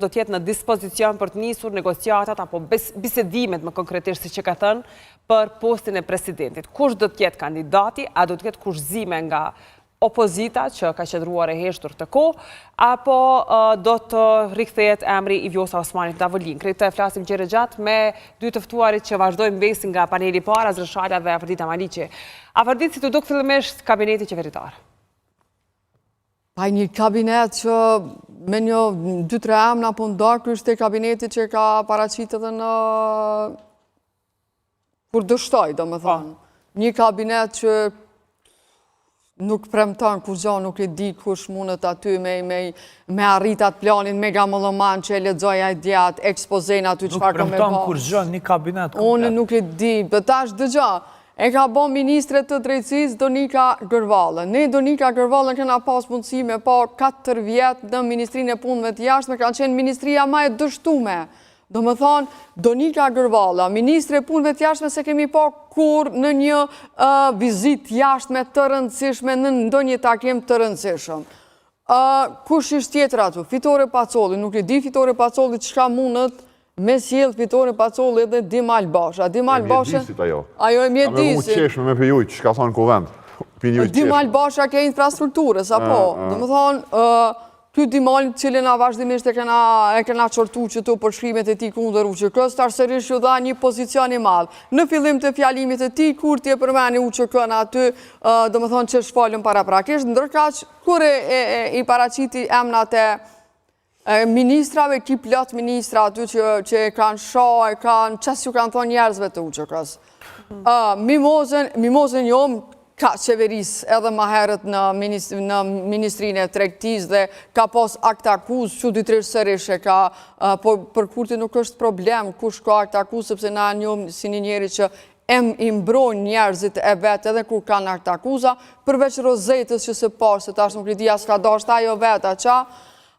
do tjetë në dispozicion për të nisur negociatat apo bisedimet më konkretisht si që ka thënë për postin e presidentit. Kush do tjetë kandidati, a do tjetë kushzime nga opozita që ka qëndruar e heshtur të ko, apo do të rikthejet emri i Vjosa Osmanit në tavolinë. Krejtë të flasim gjere gjatë me dy tëftuarit që vazhdojmë besin nga paneli para, Zrëshala dhe Afërdita Maliqi. Afërdit, si të duk fillimisht kabineti qeveritar? Pa një kabinet që me një 2-3 emna po ndarë kështë e kabineti që ka paraqitë edhe në kur dështoj, do më thonë. Një kabinet që nuk premton kur gjo, nuk e di kush mundet aty me arritat planin mega mëllëman që e ledzoja i djatë, ekspozejnë aty që farë ka me ba. Nuk premton kur gjo, një kabinet komplet. Unë nuk e di, bëtash dëgja. E ka bo ministre të drejtësisë Donika Gërvallën. Ne Donika Gërvallën këna pas mundësi me pa 4 vjetë në Ministrinë e Punëve të Jashtme, ka qenë ministria ma e dështume. Do më thonë, Donika Gërvalla, Ministre e Punëve të Jashtme se kemi pa kur në një vizit jashtme të rëndësishme, në ndonjë takim të rëndësishëm. Kush ishtë tjetër atu? Fitore Pacolli, nuk e di Fitore Pacolli që ka mundët me sjellë Fitore Pacolli edhe Dimal Basha. Dimal Basha... Mjedisit ajo. Ajo e mjedisit. A me mu qeshme me pëjujt, që ka thonë kuvend. Dimal Basha ke infrastrukturës, apo? Dhe më thonë, ty Dimal cilin a vazhdimisht e kena qërtu që të përshkrimet e ti kundër UÇK-s, tarsërish ju dha një pozicion i madhë. Në fillim të fjalimit e ti, kur ti e përmeni UÇK-n aty, dhe më thonë që shfalën para prakisht, ndërkaq, kur i paraqiti emnat e ministrave, ki plot ministra aty që kanë shoh, qas ju kanë thonë njerëzve të UÇK-s. Mimozën jomë ka qeveris edhe ma herët në Ministrinë e Tregtisë dhe ka pos akt akuz që ditërisht sërish e ka, për kurti nuk është problem kush ka akt akuz, sepse na njohëm si një njeri që i mbrojnë njerëzit e vetë edhe kur kanë akt akuza, përveç Rozetës që se parë, se tash nuk i di as ka dashta ajo vetë qa,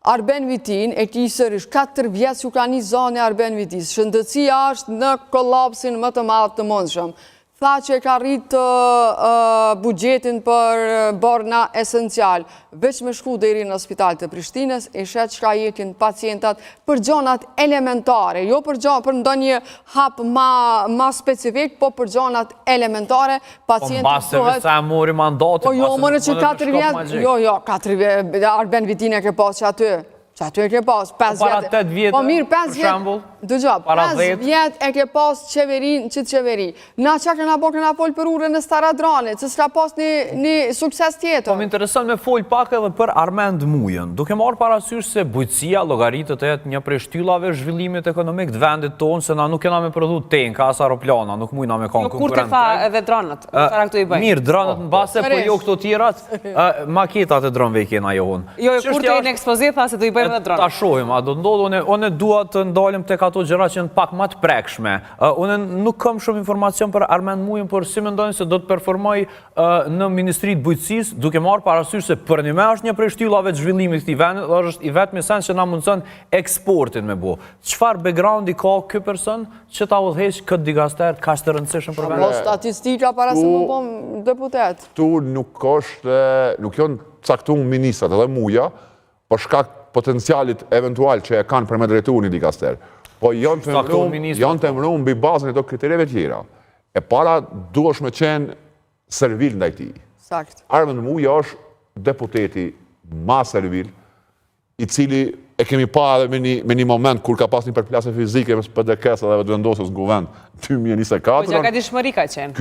Arben Vitin e ki sërish 4 vjetë që ka një zonë e Arben Vitis. Shëndëtësia është në kolapsin më të madhë të mundshëm. Tha që ka rritë bugjetin për borna esencial. Veç me shku deri në spital të Prishtines, e shetë që ka jetin pacientat për gjonat elementare. Jo për ndonjë hap ma specifik, po për gjonat elementare. Po në base vësa e mori mandatë, po jo, mënë që 4 vjetë, jo, 4 vjetë, Arben Vitin e ke pas që aty. Që aty e ke pas 5 vjetë. Para 8 vjetë, për shambull? Dëgjo, 5 vjetë e ke pas qeverin që të qeveri. Na që këna po këna folë për ure në Staradranit, që s'ka pas një sukses tjetër. Po më interesën me folë pak edhe për Armend Mujën. Duke marrë parasysh se bujqësia logaritët të jetë një prej shtyllave zhvillimit ekonomik të vendit tonë, se na nuk kena me prodhu tenka as aeroplana, nuk mujna me kanë konkurent. Kur të tha edhe dronët, çfarë këtu i bëjnë? Mirë, dronët në base, po jo këto tjerat, maketat e dronëve i kena johun. Jo, kur të në ekspozit, tha se do i bëjnë edhe dronët. Ta shohim, a do ndodhë, une dua të ndalim tek ato gjëra që në pak më të prekshme. Une nuk kam shumë informacion për Armend Mujën, por si mendojnë se do të performoj në Ministritë Bujqësisë, duke marrë parasysh se për një me është një prej shtyllave të zhvillimit këtij vendi, është i vetmi sens që na mundson eksportin me bu. Çfarë backgroundi ka ky person që ta udhëheq këtë digaster kaq të rëndësishëm për vendin? Statistika para se më bëm deputet. Tu nuk janë caktuar ministrat edhe Muja, për shkak potencialit eventual që e kanë për me drejtu një dikaster. Po janë të emërum mbi bazën e do kriterjeve tjera. E para duhesh me qenë servil ndaj tij. Armend Muja është deputeti ma servil, i cili e kemi pa edhe me një moment kur ka pas një përplasje fizike me PDK-s edhe vendosës në guvern 2024. Po që ka dishmëri ka qenë.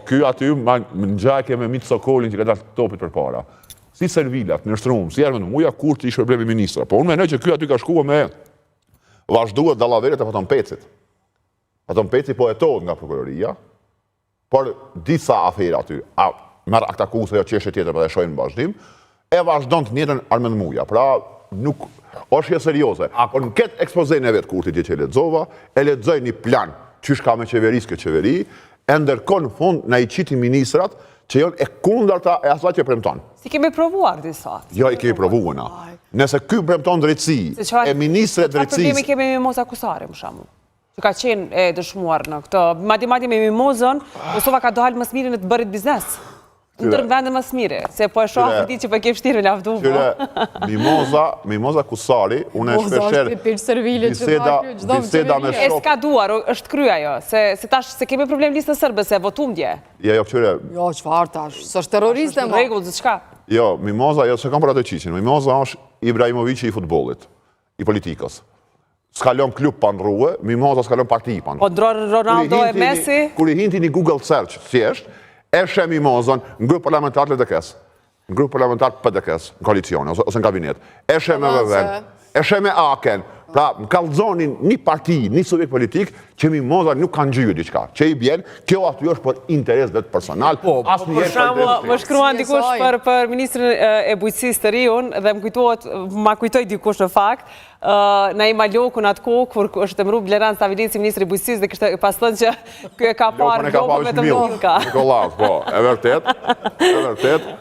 Ky aty më ngjajke me Mit Sokolin që ka dalë topit përpara. Si servilat, në shtrumë, si Armend Muja, kur të ishë problemi ministra. Po unë menoj që ky aty ka shkua me vazhduat dallaverit e Faton Pecit. Faton Peci po hetohet nga prokuroria, por disa afera aty, merr akt akuse jo çështje tjetër, po e shohim në vazhdim, e vazhdon të njëjtën Armend Muja. Pra nuk është serioze. Por në këtë ekspozen e vet kurti që e lexova, e lexoj një plan çish ka me qeverisë këtë qeveri, e ndërkohë në fund na i qiti ministrat që janë e kundarta e asaj që premton. Si kemi provuar disa? Jo, i kemi provuar na. Nëse ky premton drejtësi, e ministre drejtësisë. Çfarë problemi kemi me Mimoza Kusari, për shembull? Që ka qenë e dëshmuar në këtë. Madje me Mimozën, Kosova ka dalë më së miri në të bërit biznes. ndër vende më smire, se po e shoh për ditë që po ke vështirë me lavdu. Mimoza Kusari, unë e shpesher biseda me E shok. s'ka duar, është kry ajo, se tash se kemi problem listën sërbe, se votum dje. Jo, këtyre, Jo, qëfar tash, së është terroriste Në ma. regull, zë qka? jo, Mimoza, jo, se kam për atë qiqin. Mimoza është Ibrahimovici i futbollit, i politikës. S'kalon klub pa ndruhe, Mimoza s'kalon parti pa Po ndruhe. ndronë Ronaldo e Messi, Kur i hinti një Google search, thjesht, e shem Mimozën në grup parlamentar LDK-s, në grup parlamentar PDK-s, në koalicion, ose në kabinet. E shem me VVN, e shem me Aken. Pra, më kallëzonin një parti, një subjekt politik, që Mimoza nuk kanë gjyë diçka. Që i bjen, kjo aty është për interes vetë personal. për shembull, më shkruan dikush për ministrin e bujqësisë të riun dhe ma kujtoj dikush në fakt, na i Malokun atë kohë, kur është emëruar Blerand Stavilici si ministri i bujqësisë dhe kishte pas thënë që ky e ka parë Lopën vetëm Linka. Nikolas, po, e vërtet,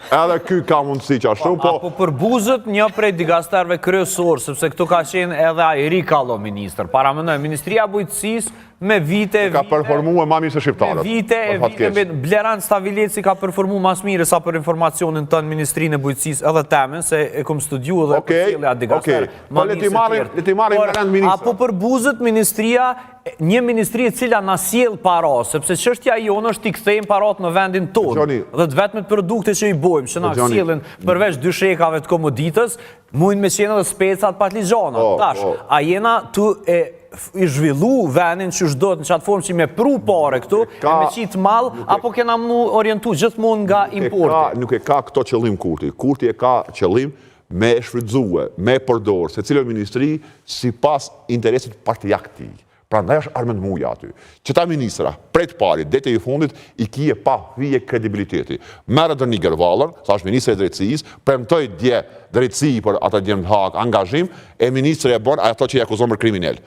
edhe ky ka mundësi që ashtu, po... Apo për buzët një prej digasterve kryesor, sepse këtu ka qenë edhe Ajri Kallo minister. Paramenoj, Ministria Bujqësisë me vite Ka performu e ma mirë se shqiptarët. Me vite, Blerand Stavilici ka performu mas mire sa për informacionin të në Ministrinë e Bujqësisë edhe temen, se e kom studiu edhe për cilë a digaster. Po le ti marrin Blerand ministra. Apo për buzët ministria, një ministri e cila na sjell para, sepse çështja jonë është t'i kthejmë parat në vendin tonë. Dhe të vetmet produkte që i bojmë, që na sjellin përveç dy shekave të komoditës, mujnë me qenë edhe specat patligjana. Tash, a jena tu i zhvillu vendin që shdojt në qatë formë që me pru pare këtu, e me qitë malë, apo kena mu orientu gjithmonë nga importi? Nuk e ka këto qëllim Kurti. Kurti e ka qëllim me shfrytëzue, me përdor, se cilën ministri si pas interesit partijak ti. Pra ndaj është Armend Muja aty. Qëta ministra, prej të parit, dete i fundit, i kije pa hije kredibiliteti. Merë dhe Niger Valën, sa është ministre e drejtësisë, premtoj dje drejtësi për ata djemë të hak, angazhim, e ministre e bon ato që i akuzon për kriminel.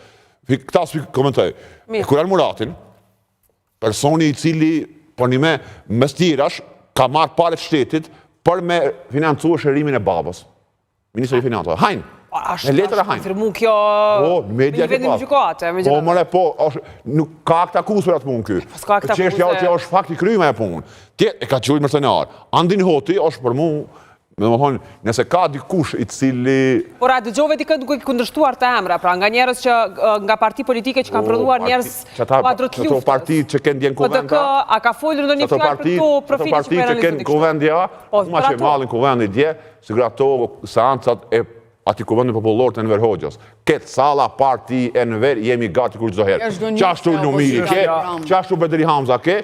Këta s'pi komentoj. Kuran Muratin, personi i cili, për një me stirash, ka marrë pare të shtetit për me financu shërimin e babës. Ministri i Financave. Hajnë. Ashtë konfirmu kjo me një vendim gjykate. Po, mëre, po, nuk ka akt akus për atë punë kjo. Qeshtja që është fakti kryma e punë. Tjetë e ka qëllit mercenar. Andin Hoti është për mu, me më thonë, nëse ka dikush i cili... Por a dëgjove dikë duke kundërshtuar të emra, pra nga njerës që nga parti politike që kanë prodhuar njerës kuadrot luftës. Qëto parti që kënë djenë kuvenda... A ka folur në një fjallë për to profili që me realizu kënë kuvendja, ma që malin kuvendi dje, sigur ato seancat e ati kuvendin popullor të Enver Hoxhës. Këtë sala parti Enver jemi gati kur çdo herë. Qashtu Lumiri ke, qashtu Bedri Hamza ke,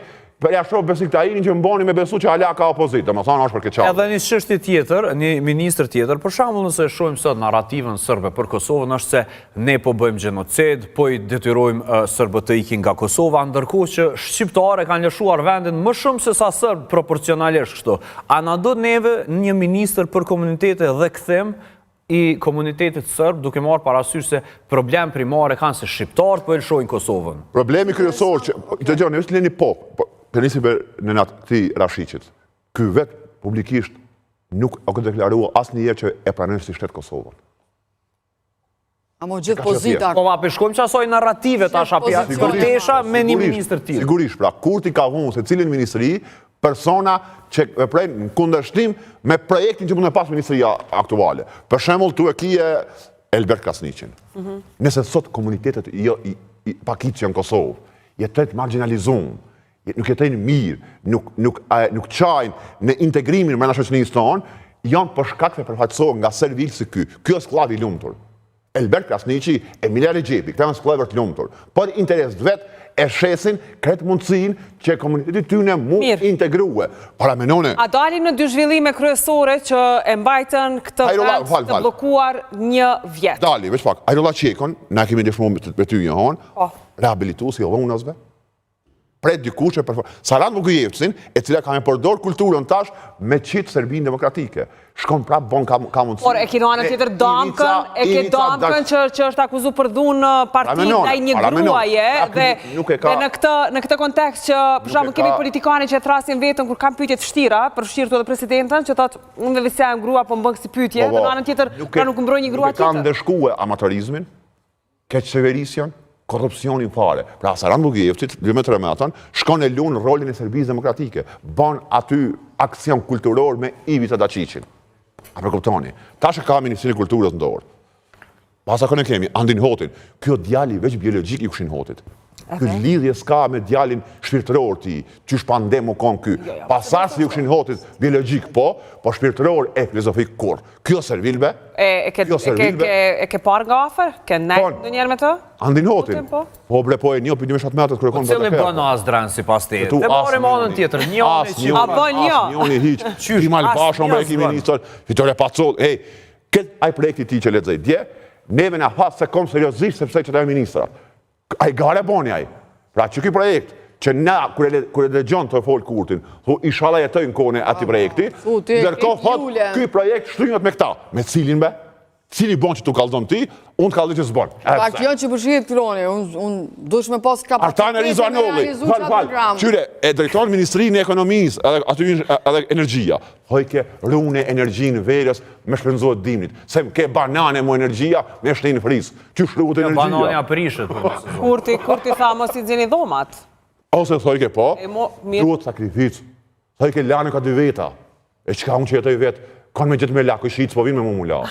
për jashtu Besiktainin që mboni me besu që ala ka opozitë, më thonë është për këtë qafë. Edhe një çështje tjetër, një ministër tjetër, për shembull nëse shohim sot narrativën sërbe për Kosovën, është se ne po bëjmë gjenocid, po i detyrojmë sërbët të ikin nga Kosova, ndërkohë që shqiptarë kanë lëshuar vendin më shumë se sa sërbë proporcionalisht kështu. A na do neve një ministër për komunitete dhe kthim i komunitetit sërbë, duke marrë parasysh se problem primare kanë se shqiptarët po e lëshojnë Kosovën. Problemi kryesor që, të gjoni, është leni për nisi për në natë këti Rashicit, ky vetë publikisht nuk o këtë deklarua asë një që e pranojnë si shtetë Kosovën. A mo gjithë pozita... Po ma përshkojmë që asoj narrative ta shapja, kërtesha me një minister tjilë. Sigurisht, pra, kur ti ka vunë se cilin ministri, persona që veprejnë në kundërshtim me projektin që mund e pas ministria aktuale. Për shembull, tu e kije Elbert Krasniqin. Nëse sot komunitetet pakit që në Kosovë, jetët marginalizumë, nuk jetojnë mirë, nuk qajnë në integrimin me në shoqërisë tonë, janë për shkak të përfaqësohen nga servil si ky. Ky është skllav i lumtur. Elbert Krasniqi, Emilia Regjepi, këta janë skllav të lumtur. Për interes të vet e shesin kretë mundësin që komunitetit tyne mund integruhe. Para menone... A dalin në dy zhvillime kryesore që e mbajtën këtë vend të blokuar një vjetë? Dali, veç pak, Ajrolla Qekon, na kemi ndihmu me ty një honë, rehabilitu si dhunësve, pret dikush e Saran Vugujevcin, e cila ka me përdor kulturën tash me qitë Serbinë demokratike. Shkon prapë bon ka mundësi. Por e kino anë tjetër Damkën, e ke Damkën që është akuzu për dhunë parti ndaj një gruaje, dhe në këtë kontekst që përshamë kemi politikane që e thrasin vetën kur kam pyetje të vështira, për fshirë të dhe presidentën, që thotë unë dhe visajmë grua për mbëngë si pyetje, dhe në anën tjetër pra nuk mbroj një grua tjetër. Nuk e kanë ndeshkue amatorizmin, keqëseverisjon, korrupsionin fare. Pra, Saran Vugujevcit, 2 metra me atan, shkon e lunë rolin e Serbisë demokratike. Ban aty aksion kulturor me Ivica Daqiqin. A për kuptoni, tash e ka Ministrinë e Kulturës në dorë. Pasa këne kemi, Andin Hotin, kjo djali veç biologjik i kushin Hotit. Kjo lidhje s'ka me djalin shpirtëror ti, qysh pandem u kon ky. Pasar si u kushin Hotit biologjik po shpirtëror e filozofik kur. Kjo servilbe? E ke par nga afer? Ke nejt në njerë me të? Andin Hotin? Po bre po e një opinion 7 metrat kërë konë Cili bën asdran si pas te? Dhe pare manën tjetër, njoni hiq. Ti mal bashon me eki minister, Fitore Pacol, këtë aj projekti ti që lexoj dje, neve në hasë se kom seriosisht sepse që të e ministra. A i gare boni aj. Pra që ki projekt, që na, kër e dëgjon të folë Kurtin, thu ishala jetoj në kone ati projekti, ndërkohë thot, ky projekt shtrynët me këta. Me cilin be? Cili bon që tu kaldon ti, unë të kaldon që s'bon. Pa kjo që përshijet kroni, unë dush me pas kapacitet me realizu qatë program. Qyre, e drejton Ministrinë e Ekonomisë, aty edhe energjia, hojke rune energjinë verës me shpenzohet dimnit. Se ke banane mu energjia, me shlinë frisë. Që shruhet energjia? Banane aprishet. Kurti tha mos i dzeni dhomat. Ose thojke po, duhet sakrificë. Thojke lane ka 2 veta. E qka unë që jetoj vetë, kanë me gjithë me lakë, shqitës po vinë me mu la.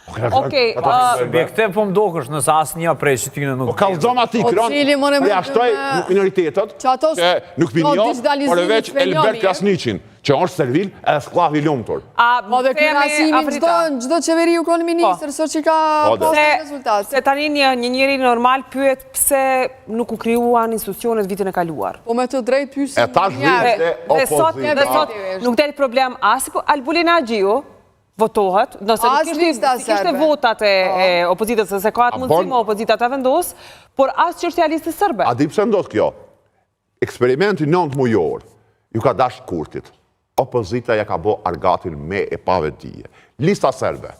Subjektiv po mdokësh nëse asë një prej që tyne nuk... Kalzom ati kronë, preashtoj minoritetet, që nuk pinjo, por e veç Elbert Krasniqin, që është servil edhe sklav i lumëtur. Po dhe krasimin gjdo qeveri u konë minister, sot që ka postë rezultat. Se tani një njëri normal pyet pse nuk u kryuan institucionet vitin e kaluar. Po me të drejt pysin njërë. Dhe sot nuk del problem asi, po Albulina Gjiu, votohet, nëse nuk ishte votat e opozitës, se ka atë mundësi më opozitat e vendos, por asë çështja listës sërbe. A di pse ndodh kjo? Eksperimenti 9 mujor ju ka dash Kurtit. Opozita ja ka bo argatin me e pavetije. Lista sërbe.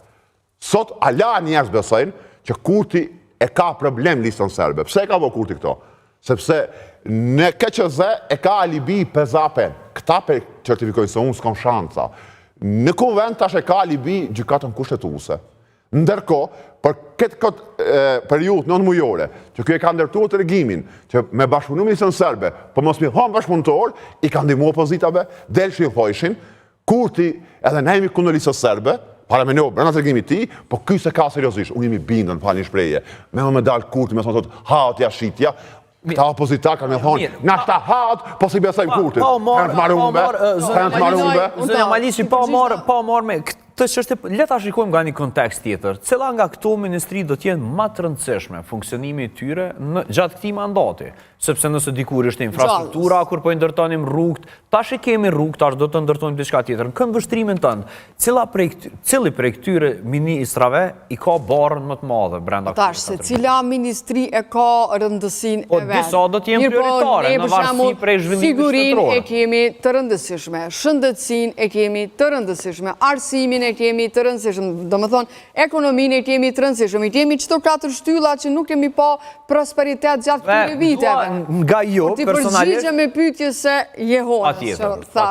Sot ala njerëz besojnë që Kurti e ka problem listën sërbe. Pse e ka bo Kurti këto? Sepse në KQZ e ka alibi pezapen. Këta pe certifikojnë se unë s'kom shanca. Në konvent tash e ka alibi gjykatën kushtetuese. Ndërko, për këtë periudhë 9 mujore, që kjo e ka ndërtuar të regimin, që me bashkëpunu Ministrën Serbe, për mos mi thonë bashkëpunëtor, i ka ndihmu opozitave, delshin thojshin, Kurti edhe ne jemi kundër listës serbe, para me njohë, brenda të regimit ti, po ky se ka seriosisht, unë jemi bindën, falni shpreje, me dalë Kurti, me thonë, haatja, shitja, këta opozitar kanë me thonë, na shta hatë, po si besojmë Kurtit. Kanë të marumbe. Zënja Maliqi, pa marrë me këtë çështje, le ta shikojmë nga një kontekst tjetër. Cila nga këto ministri do t'jenë më të rëndësishme funksionimi i tyre gjatë këtij mandati? Sepse nëse dikur ishte infrastruktura, kur po i ndërtonim rrugët, tash e kemi rrugë, tash do të ndërtojmë diçka tjetër. Në këndvështrimin tënd, cili prej këtyre ministrave i ka barën më të madhe brenda këtij? Tash se cila ministri e ka rëndësinë e vet. Po disa do të jenë prioritare në varësi prej zhvillimit Sigurinë shtetëror. e kemi të rëndësishme, shëndetësinë e kemi të rëndësishme, arsimin e kemi të rëndësishme, domethënë ekonominë e kemi të rëndësishme. I kemi çdo 4 shtylla që nuk kemi pa prosperitet gjatë këtyre viteve. Nga jo, Ti personalisht... përgjigje me pyetje se jehona, që tha.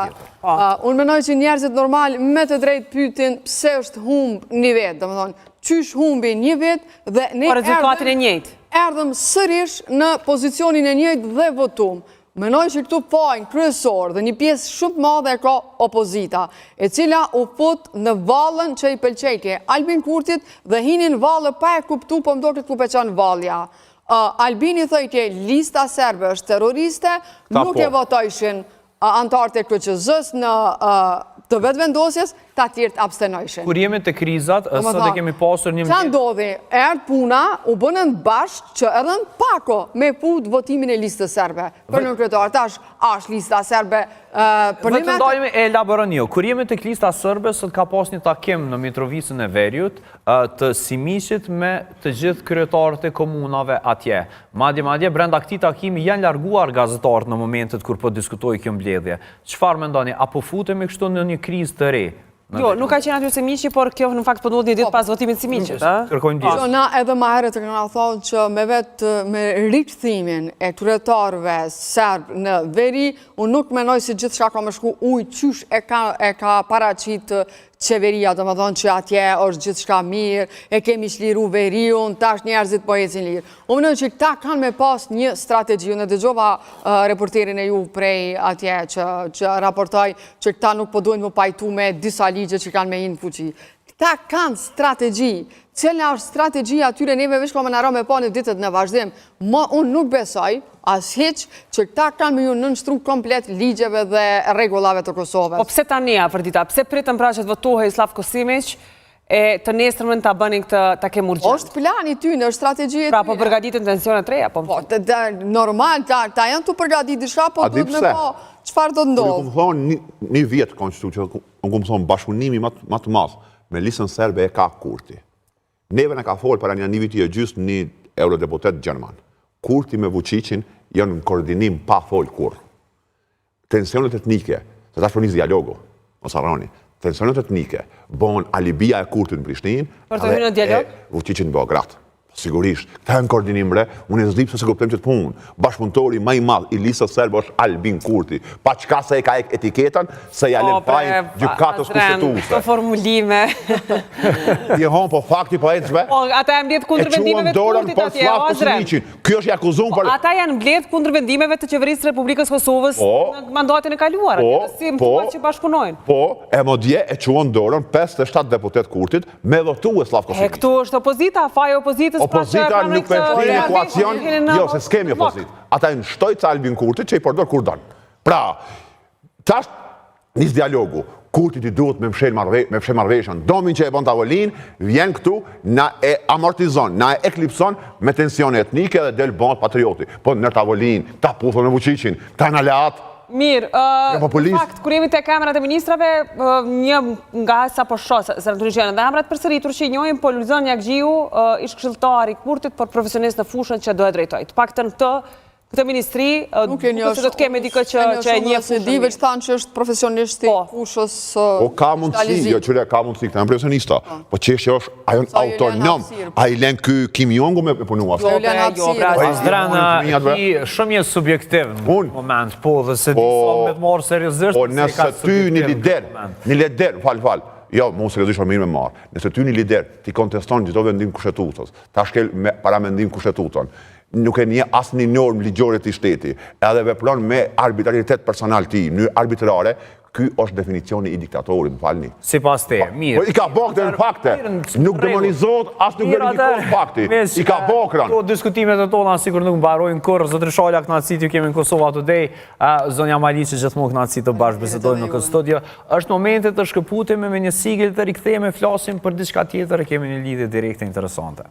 Unë menoj që njerëzit normal me të drejt pyetin pse është humb një vetë, domethënë, qysh humbi një vetë dhe ne rezultatin e njëjtë. Erdhëm sërish në pozicionin e njëjtë dhe votum. Menoj që këtu pojnë kryesor dhe një pjesë shumë madhe e ka opozita, e cila u fut në vallën që i pëlqejke Albin Kurtit dhe hinin vallë pa e kuptu, po mdo këtë ku peqan vallja. Albini thëjke lista serbe është terroriste, nuk e votojshin antarët e KQZ-s në të vetë vendosjes, ta tjertë abstenojshin. Kur jemi të krizat, sot e kemi pasur një... Qa ndodhi, erdë puna, u bënën bashkë që erdhen pako me fut votimin e listës serbe. Për në kretar, tash është lista serbe për një Vetë ndajme e elaboron jo. Kur jemi të lista serbe, sot ka pas një takim në Mitrovisën e Veriut të Simiqit me të gjithë kryetarët e komunave atje. Madje, brenda këtij takimi janë larguar gazetarët në momentet kur po diskutoj kjo mbledhje. Çfarë mendoni, apo futemi kështu në një krizë të re? Jo, nuk ka qenë aty Simiqi, por kjo në fakt po ndodh një ditë pas votimit Simiqit, a? Kërkojmë diçka. Na edhe më herët e kena thonë që me rikthimin e kryetarëve serb në Veri, unë nuk menoj se gjithçka ka më shku ujë qysh e ka paraqit qeveria, do më thonë që atje është gjithë shka mirë, e kemi shliru veriun, tash njerëzit po ecin lirë. Unë mendoj që këta kanë me pas një strategji, unë dëgjova reporterin e ju prej atje që raportoj që këta nuk po dojnë më pajtu me disa ligje që kanë me inë fuqi. Këta kanë strategji, cila është strategjia atyre neve veç me naro me pa në ditët në vazhdim. Unë nuk besoj, as hiq, që këta kanë me ju nënështru komplet ligjeve dhe regullave të Kosovës. Po pse tani Afrodita? Pse pritën pra që të votohej Slavko Simić e të nesërmën të bënin këtë ta kemë urgjent? Është plani tyne, është strategjie tyne. Pra po përgatitin tensionet reja? Po, normal, ta janë të përgatit disha, po duhet me po qëfar do të ndodhë. Unë këmë thonë një vjetë konstitucion, unë këmë thonë bashkëpunimi më të madh me listën serbe e ka Kurti. Neve në ka folë para një viti e gjysë një eurodeputet Gjerman. Kurti me Vučićin janë në koordinim pa folë kur. Tensionet etnike, se ta shponis dialogu, mos harroni, tensionet etnike, bon alibia e Kurtit në Prishtinë, për të hyrë në dialog? Vučićin në Beograd. Sigurisht, këta e në koordinim bre, unë e zdip se kuptem që të punë. Bashkëpunëtori më i madh i listës serbe është Albin Kurti. Pa qka se e ka etiketën, se ja len pajnë gjykatës kushtetuese. Këto formulime. Je hon, po fakti po ecve. Po, ata janë mbledh kundër vendimeve të Kurtit atje, Azrem. Kjo është akuzum për... Ata janë mbledh kundër vendimeve të qeverisë Republikës Kosovës në mandatin e kaluar. Si më thuat që bashkëpunojnë. Po, e më dje e quan dorën 57 deputet Kurtit me votu e Slavko Simić. Këtu është opozita, faja opozitës. Opozita nuk përshti në ekuacion, jo, se s'kemi opozit. Ata e në shtojtë Albin Kurti që i përdor Kurdan. Pra, tash njës dialogu, Kurti ti duhet me mshelë marveshën, domin që e bon tavolin, vjen këtu, na e amortizon, na e eklipson me tensione etnike dhe del bon patrioti. Po në tavolin, ta puthon me Vučićin, ta në aleat. Mirë, në fakt, kur jemi të kamerat e ministrave, një nga sa po shohë, se në të rishjenë dhe emrat përsëritur që i njojnë, po Lulzon Jakxhiu, ish këshilltar i Kurtit, por profesionist në fushën që do e drejtoj. Të pak të në këtë ministri, se do të kemi dikë që e një fushën. Di veç tanë që është profesionisti fushës O ka mundësi, jo qëre ka mundësi, këta e në profesionista, po qeshtë është, ajo në autonom, a i len kë Kim Jong-u me punu asë. Zdrana, i shumë jetë subjektiv në moment, po dhe se disa me të marë seriosisht. Po nëse ty një lider, fal, jo, mu seriosisht për mirë me marë, nëse ty një lider ti konteston gjitho vendim kushtetutos, ta shkel para mendim kushtetuton, nuk e një asë një normë ligjore të shteti, edhe vepron me arbitraritet personal ti, në arbitrare, ky është definicioni i diktatorit, më falni. Si pas te, mirë. I ka bokë dhe në fakte, nuk demonizot, asë nuk verifikohet fakti, i ka bokëran. Këto diskutimet e tona, sikur nuk mbarojnë kërë, zotri Shalja Knacit, ju kemi në Kosova Today, zonja Malici gjithmonë Knacit të bashkë bisedojnë në këtë studio, është momentet të shkëputemi me një sigil të rikthehemi, flasim për diçka tjetër e kemi një lidhje direkte interesante.